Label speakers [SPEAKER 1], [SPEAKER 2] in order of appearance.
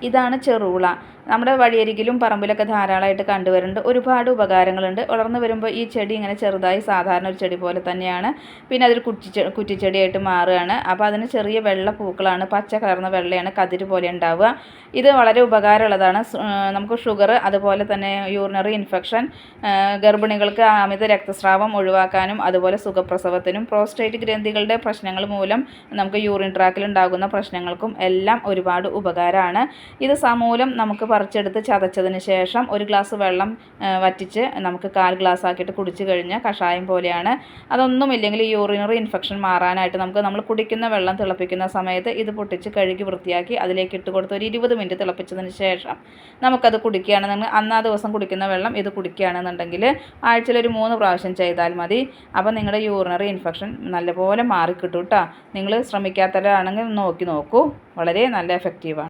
[SPEAKER 1] ഇതാണ് ചെറുള. നമ്മുടെ വഴിയരികിലും പറമ്പിലൊക്കെ ധാരാളമായിട്ട് കണ്ടുവരുന്നുണ്ട്. ഒരുപാട് ഉപകാരങ്ങളുണ്ട്. വളർന്നു വരുമ്പോൾ ഈ ചെടി ഇങ്ങനെ ചെറുതായി സാധാരണ ഒരു ചെടി പോലെ തന്നെയാണ്. പിന്നെ അതൊരു കുറ്റിച്ചെടിയായിട്ട് മാറുകയാണ്. അപ്പോൾ അതിന് ചെറിയ വെള്ള പൂക്കളാണ്, പച്ച കലർന്ന വെള്ളയാണ്, കതിര് പോലെ ഉണ്ടാവുക. ഇത് വളരെ ഉപകാരമുള്ളതാണ്. നമുക്ക് ഷുഗർ, അതുപോലെ തന്നെ യൂറിനറി ഇൻഫെക്ഷൻ, ഗർഭിണികൾക്ക് അമിത രക്തസ്രാവം ഒഴിവാക്കാനും, അതുപോലെ സുഖപ്രസവത്തിനും, പ്രോസ്റ്റേറ്റ് ഗ്രന്ഥികളുടെ പ്രശ്നങ്ങൾ മൂലം നമുക്ക് യൂറിൻ ട്രാക്കിൽ ഉണ്ടാകുന്ന പ്രശ്നങ്ങൾക്കും എല്ലാം ഒരുപാട് ഉപകാരമാണ്. ഇത് സമൂലം നമുക്ക് പറിച്ചെടുത്ത് ചതച്ചതിന് ശേഷം ഒരു ഗ്ലാസ് വെള്ളം വറ്റിച്ച് നമുക്ക് 1/4 ഗ്ലാസ് ആക്കിയിട്ട് കുടിച്ചു കഴിഞ്ഞാൽ കഷായം പോലെയാണ്. അതൊന്നുമില്ലെങ്കിൽ ഈ യൂറിനറി ഇൻഫെക്ഷൻ മാറാനായിട്ട് നമ്മൾ കുടിക്കുന്ന വെള്ളം തിളപ്പിക്കുന്ന സമയത്ത് ഇത് പൊട്ടിച്ച് കഴുകി വൃത്തിയാക്കി അതിലേക്ക് ഇട്ട് കൊടുത്ത് ഒരു 20 മിനിറ്റ് തിളപ്പിച്ചതിന് ശേഷം നമുക്കത് കുടിക്കുകയാണെന്നുണ്ടെങ്കിൽ അന്നാ ദിവസം കുടിക്കുന്ന വെള്ളം ഇത് കുടിക്കുകയാണെന്നുണ്ടെങ്കിൽ ആഴ്ചയിൽ ഒരു 3 പ്രാവശ്യം ചെയ്താൽ മതി. അപ്പോൾ നിങ്ങളുടെ യൂറിനറി ഇൻഫെക്ഷൻ നല്ലപോലെ മാറിക്കിട്ടും കേട്ടോ. നിങ്ങൾ ശ്രമിക്കാത്തവരാണെങ്കിൽ നോക്കൂ, വളരെ നല്ല എഫക്റ്റീവാണ്.